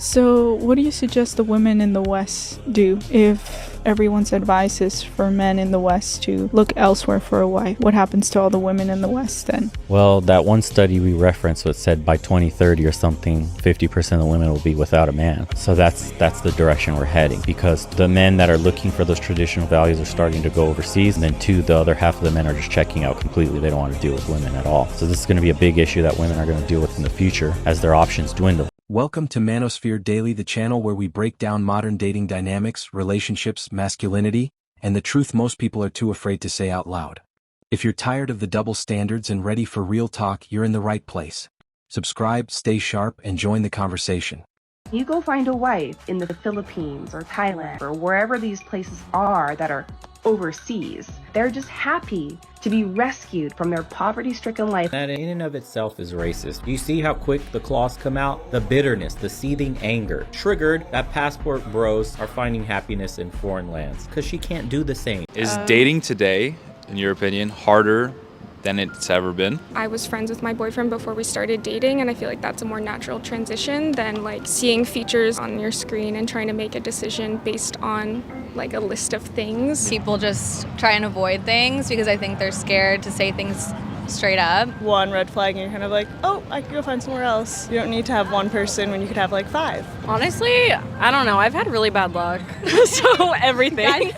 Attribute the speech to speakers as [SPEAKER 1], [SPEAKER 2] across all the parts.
[SPEAKER 1] So, what do you suggest the women in the West do if everyone's advice is for men in the West to look elsewhere for a wife? What happens to all the women in the West then?
[SPEAKER 2] Well, that one study we referenced that said by 2030 or something, 50% of the women will be without a man. So that's the direction we're heading, because the men that are looking for those traditional values are starting to go overseas, and then the other half of the men are just checking out completely. They don't want to deal with women at all. So this is going to be a big issue that women are going to deal with in the future as their options dwindle.
[SPEAKER 3] Welcome to Manosphere Daily, the channel where we break down modern dating dynamics, relationships, masculinity, and the truth most people are too afraid to say out loud. If you're tired of the double standards and ready for real talk, you're in the right place. Subscribe, stay sharp, and join the conversation.
[SPEAKER 4] You go find a wife in the Philippines or Thailand or wherever these places are that are overseas. They're just happy to be rescued from their poverty-stricken life.
[SPEAKER 5] That in and of itself is racist. You see how quick the claws come out? The bitterness, the seething anger, triggered that passport bros are finding happiness in foreign lands because she can't do the same.
[SPEAKER 6] Is dating today, in your opinion, harder than it's ever been?
[SPEAKER 7] I was friends with my boyfriend before we started dating, and I feel like that's a more natural transition than like seeing features on your screen and trying to make a decision based on like a list of things.
[SPEAKER 8] People just try and avoid things because I think they're scared to say things straight up.
[SPEAKER 9] One red flag and you're kind of like, oh, I could go find somewhere else. You don't need to have one person when you could have like 5.
[SPEAKER 10] Honestly, I don't know. I've had really bad luck. So everything.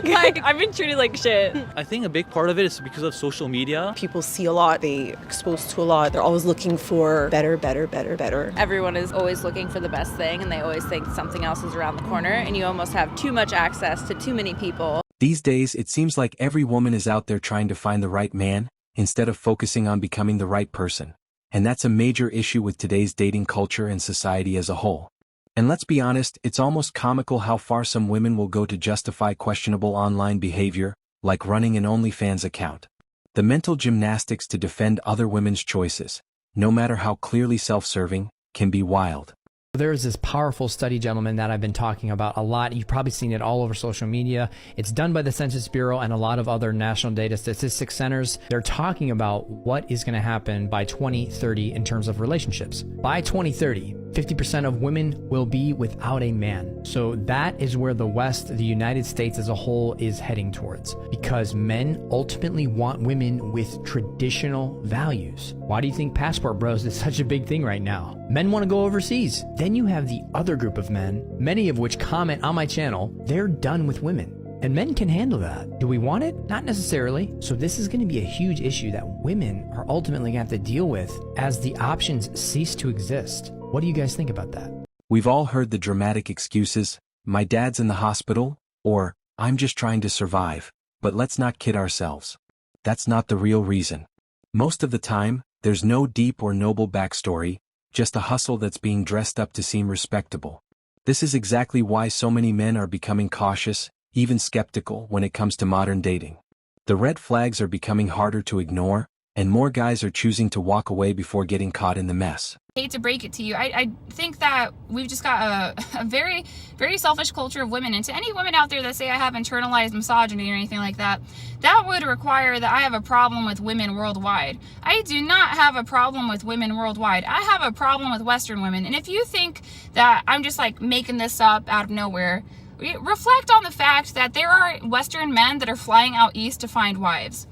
[SPEAKER 10] Like, I've been treated like shit.
[SPEAKER 11] I think a big part of it is because of social media.
[SPEAKER 12] People see a lot, they are exposed to a lot. They're always looking for better.
[SPEAKER 10] Everyone is always looking for the best thing, and they always think something else is around the corner, and you almost have too much access to too many people.
[SPEAKER 3] These days, it seems like every woman is out there trying to find the right man, instead of focusing on becoming the right person. And that's a major issue with today's dating culture and society as a whole. And let's be honest, it's almost comical how far some women will go to justify questionable online behavior, like running an OnlyFans account. The mental gymnastics to defend other women's choices, no matter how clearly self-serving, can be wild.
[SPEAKER 13] There's this powerful study, gentlemen, that I've been talking about a lot. You've probably seen it all over social media. It's done by the Census Bureau and a lot of other national data statistics centers. They're talking about what is going to happen by 2030 in terms of relationships. By 2030, 50% of women will be without a man. So that is where the West, the United States as a whole, is heading towards, because men ultimately want women with traditional values. Why do you think passport bros is such a big thing right now? Men want to go overseas. Then you have the other group of men, many of which comment on my channel. They're done with women. And men can handle that. Do we want it? Not necessarily. So this is going to be a huge issue that women are ultimately going to have to deal with as the options cease to exist. What do you guys think about that?
[SPEAKER 3] We've all heard the dramatic excuses, my dad's in the hospital, or I'm just trying to survive. But let's not kid ourselves. That's not the real reason. Most of the time, there's no deep or noble backstory, just a hustle that's being dressed up to seem respectable. This is exactly why so many men are becoming cautious, even skeptical when it comes to modern dating. The red flags are becoming harder to ignore, and more guys are choosing to walk away before getting caught in the mess.
[SPEAKER 14] I hate to break it to you, I think that we've just got a very, very selfish culture of women. And to any women out there that say I have internalized misogyny or anything like that, that would require that I have a problem with women worldwide. I do not have a problem with women worldwide. I have a problem with Western women. And if you think that I'm just like making this up out of nowhere, reflect on the fact that there are Western men that are flying out east to find wives.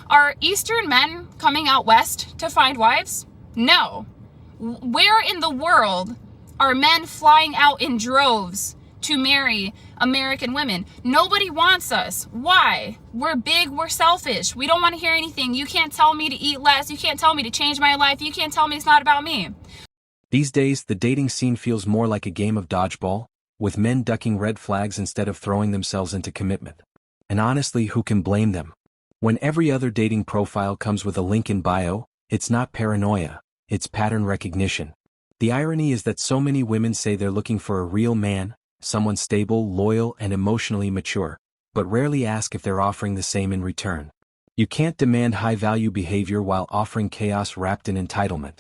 [SPEAKER 14] Are Eastern men coming out west to find wives? No. Where in the world are men flying out in droves to marry American women? Nobody wants us. Why? We're big, we're selfish. We don't want to hear anything. You can't tell me to eat less. You can't tell me to change my life. You can't tell me it's not about me.
[SPEAKER 3] These days, the dating scene feels more like a game of dodgeball, with men ducking red flags instead of throwing themselves into commitment. And honestly, who can blame them? When every other dating profile comes with a link in bio, it's not paranoia, it's pattern recognition. The irony is that so many women say they're looking for a real man, someone stable, loyal, and emotionally mature, but rarely ask if they're offering the same in return. You can't demand high-value behavior while offering chaos wrapped in entitlement.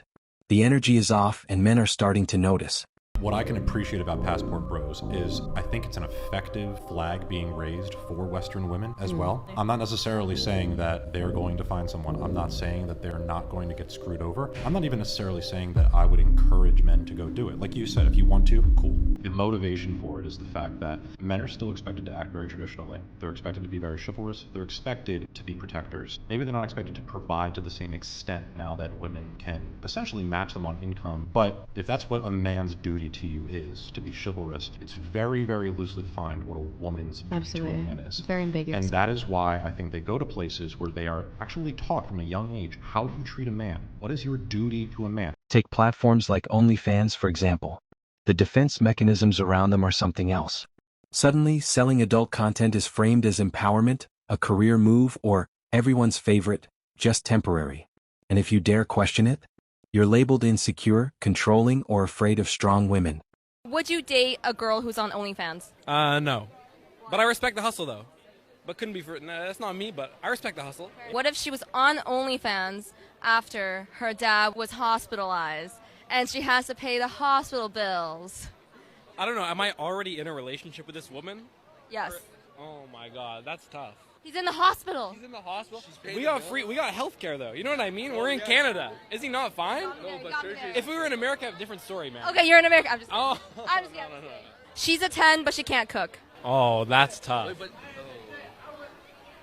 [SPEAKER 3] The energy is off, and men are starting to notice.
[SPEAKER 15] What I can appreciate about Passport Bros is I think it's an effective flag being raised for Western women as well. I'm not necessarily saying that they're going to find someone. I'm not saying that they're not going to get screwed over. I'm not even necessarily saying that I would encourage men to go do it. Like you said, if you want to, cool. The motivation for it is the fact that men are still expected to act very traditionally. They're expected to be very chivalrous. They're expected to be protectors. Maybe they're not expected to provide to the same extent now that women can essentially match them on income. But if that's what a man's duty to you is, to be chivalrous, it's very, very loosely defined what a woman's duty to a man is.
[SPEAKER 16] Very ambiguous.
[SPEAKER 15] And that is why I think they go to places where they are actually taught from a young age how to treat a man. What is your duty to a man?
[SPEAKER 3] Take platforms like OnlyFans, for example. The defense mechanisms around them are something else. Suddenly, selling adult content is framed as empowerment, a career move, or everyone's favorite, just temporary. And if you dare question it, you're labeled insecure, controlling, or afraid of strong women.
[SPEAKER 8] Would you date a girl who's on OnlyFans?
[SPEAKER 17] No. But I respect the hustle, though. But couldn't be for... that's not me, but I respect the hustle.
[SPEAKER 8] What if she was on OnlyFans after her dad was hospitalized and she has to pay the hospital bills?
[SPEAKER 17] I don't know. Am I already in a relationship with this woman?
[SPEAKER 8] Yes.
[SPEAKER 17] Oh, my God. That's tough.
[SPEAKER 8] He's in the hospital.
[SPEAKER 17] He's in the hospital? We got health care, though. You know what I mean? We're in Canada. Is he not fine?
[SPEAKER 8] No, but
[SPEAKER 17] if we were in America, a different story, man.
[SPEAKER 8] Okay, you're in America. I'm just kidding.
[SPEAKER 17] Oh.
[SPEAKER 8] I'm just kidding. No. She's a 10, but she can't cook.
[SPEAKER 17] Oh, that's tough.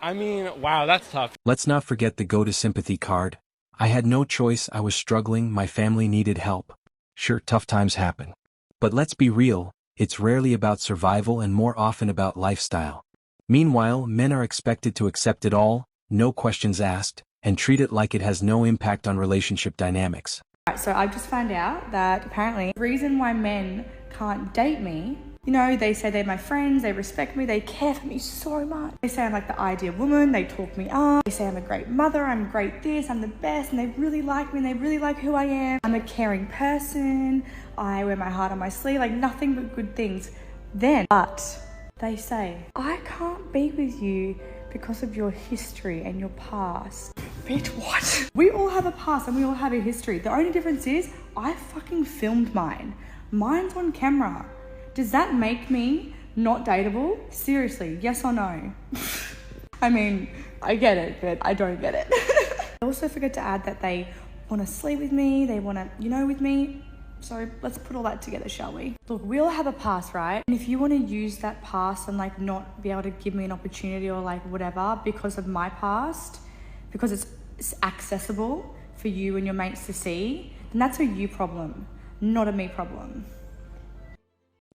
[SPEAKER 17] I mean, wow, that's tough.
[SPEAKER 3] Let's not forget the go to sympathy card. I had no choice. I was struggling. My family needed help. Sure, tough times happen. But let's be real. It's rarely about survival and more often about lifestyle. Meanwhile, men are expected to accept it all, no questions asked, and treat it like it has no impact on relationship dynamics.
[SPEAKER 18] So I just found out that apparently the reason why men can't date me, you know, they say they're my friends, they respect me, they care for me so much. They say I'm like the ideal woman, they talk me up, they say I'm a great mother, I'm great this, I'm the best, and they really like me and they really like who I am. I'm a caring person, I wear my heart on my sleeve, like nothing but good things. But they say, I can't be with you because of your history and your past. Bitch, what? We all have a past and we all have a history. The only difference is I fucking filmed mine. Mine's on camera. Does that make me not dateable? Seriously, yes or no? I mean, I get it, but I don't get it. I also forget to add that they want to sleep with me, they want to, with me. So let's put all that together, shall we? Look, we all have a past, right? And if you want to use that past and like not be able to give me an opportunity or like whatever because of my past, because it's accessible for you and your mates to see, then that's a you problem, not a me problem.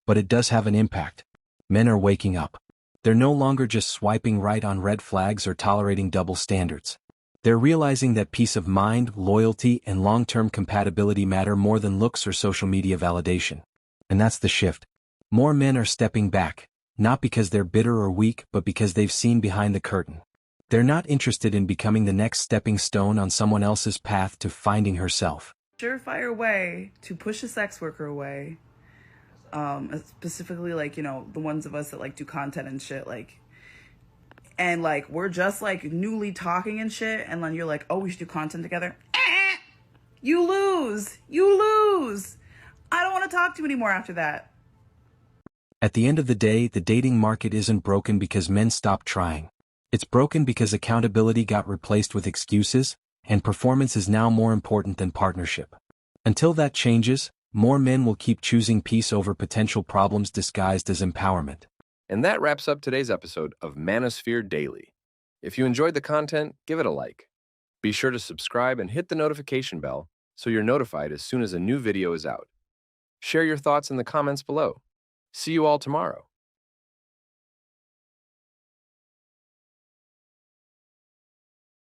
[SPEAKER 3] But it does have an impact. Men are waking up. They're no longer just swiping right on red flags or tolerating double standards. They're realizing that peace of mind, loyalty, and long-term compatibility matter more than looks or social media validation. And that's the shift. More men are stepping back, not because they're bitter or weak, but because they've seen behind the curtain. They're not interested in becoming the next stepping stone on someone else's path to finding herself.
[SPEAKER 19] Surefire way to push a sex worker away, specifically like, the ones of us that like do content and shit, like, and like we're just like newly talking and shit, and then you're like, oh, we should do content together. You lose. I don't want to talk to you anymore after that.
[SPEAKER 3] At the end of the day, the dating market isn't broken because men stopped trying. It's broken because accountability got replaced with excuses, and performance is now more important than partnership. Until that changes, more men will keep choosing peace over potential problems disguised as empowerment.
[SPEAKER 20] And that wraps up today's episode of Manosphere Daily. If you enjoyed the content, give it a like. Be sure to subscribe and hit the notification bell so you're notified as soon as a new video is out. Share your thoughts in the comments below. See you all tomorrow.